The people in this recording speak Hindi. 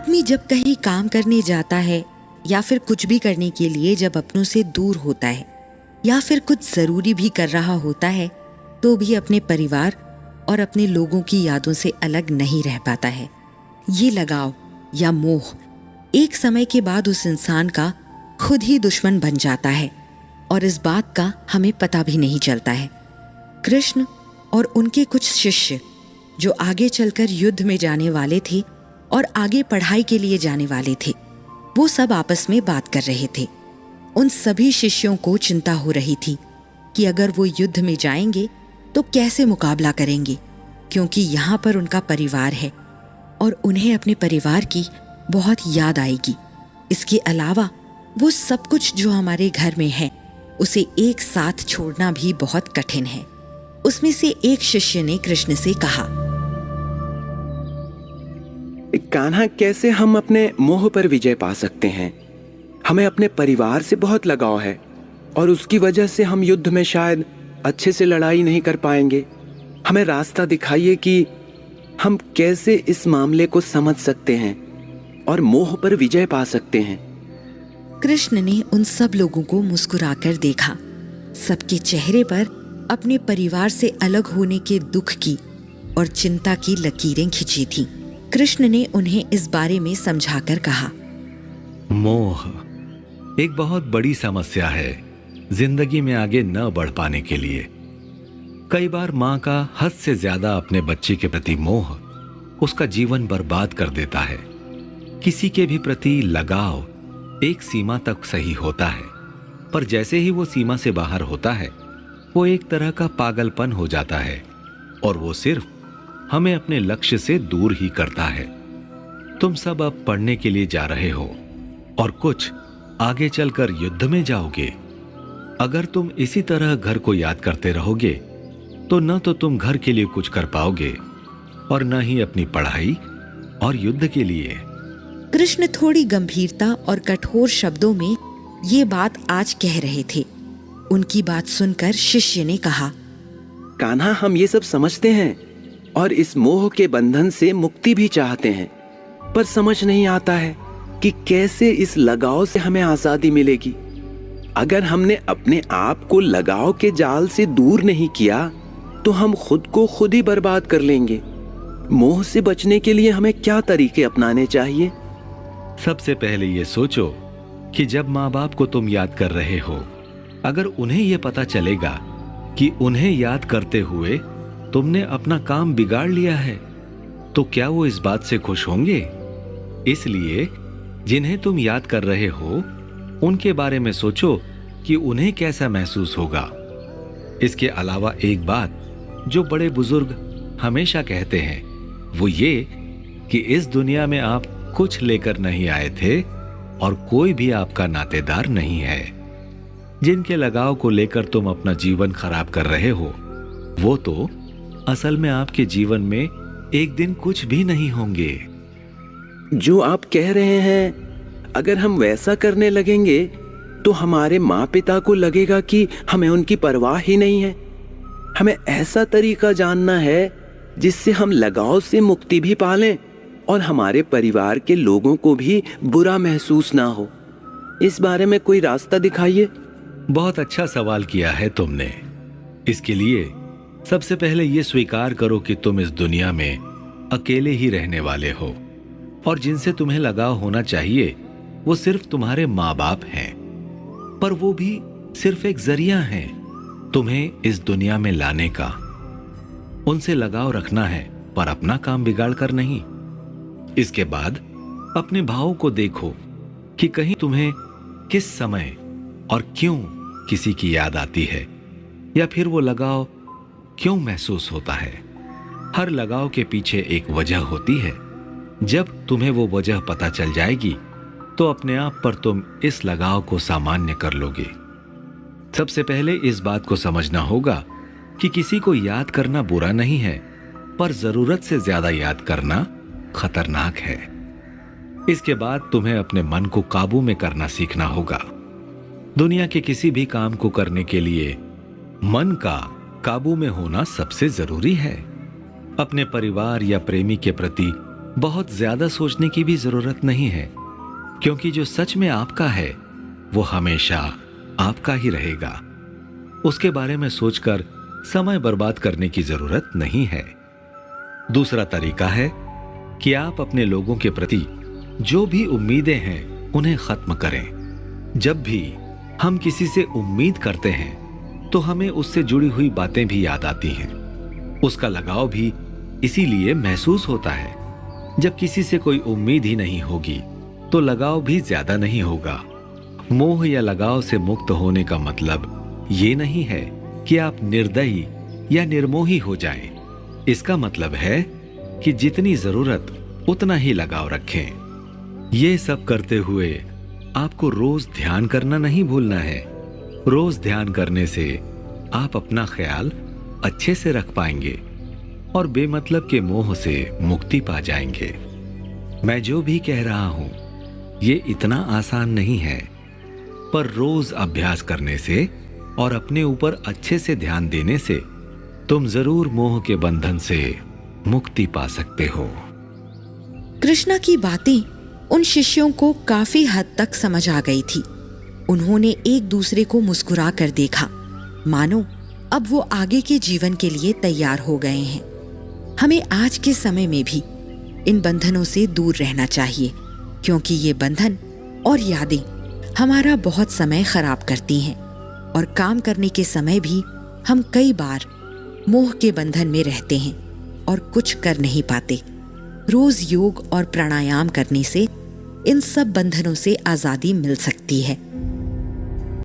आदमी जब कहीं काम करने जाता है या फिर कुछ भी करने के लिए जब अपनों से दूर होता है या फिर कुछ ज़रूरी भी कर रहा होता है तो भी अपने परिवार और अपने लोगों की यादों से अलग नहीं रह पाता है। ये लगाव या मोह एक समय के बाद उस इंसान का खुद ही दुश्मन बन जाता है और इस बात का हमें पता भी नहीं चलता है। कृष्ण और उनके कुछ शिष्य जो आगे चलकर युद्ध में जाने वाले थे और आगे पढ़ाई के लिए जाने वाले थे, वो सब आपस में बात कर रहे थे। उन सभी शिष्यों को चिंता हो रही थी कि अगर वो युद्ध में जाएंगे तो कैसे मुकाबला करेंगे, क्योंकि यहाँ पर उनका परिवार है और उन्हें अपने परिवार की बहुत याद आएगी। इसके अलावा वो सब कुछ जो हमारे घर में है उसे एक साथ छोड़ना भी बहुत कठिन है। उसमें से एक शिष्य ने कृष्ण से कहा, कान्हा, कैसे हम अपने मोह पर विजय पा सकते हैं? हमें अपने परिवार से बहुत लगाव है और उसकी वजह से हम युद्ध में शायद अच्छे से लड़ाई नहीं कर पाएंगे। हमें रास्ता दिखाइए कि हम कैसे इस मामले को समझ सकते हैं और मोह पर विजय पा सकते हैं। कृष्ण ने उन सब लोगों को मुस्कुराकर देखा। सबके चेहरे पर अपने परिवार से अलग होने के दुख की और चिंता की लकीरें खिंची थीं। कृष्ण ने उन्हें इस बारे में समझाकर कहा, मोह एक बहुत बड़ी समस्या है जिंदगी में आगे न बढ़ पाने के लिए। कई बार माँ का हद से ज्यादा अपने बच्चे के प्रति मोह उसका जीवन बर्बाद कर देता है। किसी के भी प्रति लगाव एक सीमा तक सही होता है, पर जैसे ही वो सीमा से बाहर होता है वो एक तरह का पागलपन हो जाता है और वो सिर्फ हमें अपने लक्ष्य से दूर ही करता है। तुम सब अब पढ़ने के लिए जा रहे हो और कुछ आगे चलकर युद्ध में जाओगे। अगर तुम इसी तरह घर को याद करते रहोगे तो न तो तुम घर के लिए कुछ कर पाओगे और न ही अपनी पढ़ाई और युद्ध के लिए। कृष्ण थोड़ी गंभीरता और कठोर शब्दों में ये बात आज कह रहे थे। उनकी बात सुनकर शिष्य ने कहा, कान्हा, हम ये सब समझते हैं और इस मोह के बंधन से मुक्ति भी चाहते हैं, पर समझ नहीं आता है कि कैसे इस लगाव से हमें आजादी मिलेगी। अगर हमने अपने आप को लगाव के जाल से दूर नहीं किया तो हम खुद को खुद ही बर्बाद कर लेंगे। मोह से बचने के लिए हमें क्या तरीके अपनाने चाहिए? सबसे पहले ये सोचो कि जब माँ बाप को तुम याद कर रहे हो, अगर उन्हें यह पता चलेगा कि उन्हें याद करते हुए तुमने अपना काम बिगाड़ लिया है तो क्या वो इस बात से खुश होंगे? इसलिए जिन्हें तुम याद कर रहे हो उनके बारे में सोचो कि उन्हें कैसा महसूस होगा। इसके अलावा एक बात जो बड़े बुजुर्ग हमेशा कहते हैं वो ये कि इस दुनिया में आप कुछ लेकर नहीं आए थे और कोई भी आपका नातेदार नहीं है। जिनके लगाव को लेकर तुम अपना जीवन खराब कर रहे हो वो तो असल में आपके जीवन में एक दिन कुछ भी नहीं होंगे। जो आप कह रहे हैं, अगर हम वैसा करने लगेंगे तो हमारे माँ पिता को लगेगा कि हमें उनकी परवाह ही नहीं है। हमें ऐसा तरीका जानना है जिससे हम लगाव से मुक्ति भी पालें और हमारे परिवार के लोगों को भी बुरा महसूस ना हो। इस बारे में कोई रास्ता दिखाइए। बहुत अच्छा सवाल किया है तुमने। इसके लिए सबसे पहले ये स्वीकार करो कि तुम इस दुनिया में अकेले ही रहने वाले हो और जिनसे तुम्हें लगाव होना चाहिए वो सिर्फ तुम्हारे माँ बाप हैं, पर वो भी सिर्फ एक जरिया हैं तुम्हें इस दुनिया में लाने का। उनसे लगाव रखना है पर अपना काम बिगाड़ कर नहीं। इसके बाद अपने भावों को देखो कि कहीं तुम्हें किस समय और क्यों किसी की याद आती है या फिर वो लगाव क्यों महसूस होता है। हर लगाव के पीछे एक वजह होती है। जब तुम्हें वो वजह पता चल जाएगी तो अपने आप पर तुम इस लगाव को सामान्य कर लोगे। सबसे पहले इस बात को समझना होगा कि किसी को याद करना बुरा नहीं है, पर जरूरत से ज्यादा याद करना खतरनाक है। इसके बाद तुम्हें अपने मन को काबू में करना सीखना होगा। दुनिया के किसी भी काम को करने के लिए मन का काबू में होना सबसे जरूरी है। अपने परिवार या प्रेमी के प्रति बहुत ज्यादा सोचने की भी जरूरत नहीं है, क्योंकि जो सच में आपका है वो हमेशा आपका ही रहेगा। उसके बारे में सोचकर समय बर्बाद करने की जरूरत नहीं है। दूसरा तरीका है कि आप अपने लोगों के प्रति जो भी उम्मीदें हैं उन्हें खत्म करें। जब भी हम किसी से उम्मीद करते हैं तो हमें उससे जुड़ी हुई बातें भी याद आती हैं। उसका लगाव भी इसीलिए महसूस होता है। जब किसी से कोई उम्मीद ही नहीं होगी तो लगाव भी ज्यादा नहीं होगा। मोह या लगाव से मुक्त होने का मतलब ये नहीं है कि आप निर्दयी या निर्मोही हो जाएं। इसका मतलब है कि जितनी जरूरत उतना ही लगाव रखें। ये सब करते हुए आपको रोज ध्यान करना नहीं भूलना है। रोज ध्यान करने से आप अपना ख्याल अच्छे से रख पाएंगे और बेमतलब के मोह से मुक्ति पा जाएंगे। मैं जो भी कह रहा हूं ये इतना आसान नहीं है, पर रोज अभ्यास करने से और अपने ऊपर अच्छे से ध्यान देने से तुम जरूर मोह के बंधन से मुक्ति पा सकते हो। कृष्णा की बातें उन शिष्यों को काफी हद तक समझ आ गई थी। उन्होंने एक दूसरे को मुस्कुरा कर देखा, मानो अब वो आगे के जीवन के लिए तैयार हो गए हैं। हमें आज के समय में भी इन बंधनों से दूर रहना चाहिए, क्योंकि ये बंधन और यादें हमारा बहुत समय खराब करती हैं और काम करने के समय भी हम कई बार मोह के बंधन में रहते हैं और कुछ कर नहीं पाते। रोज योग और प्राणायाम करने से इन सब बंधनों से आजादी मिल सकती है।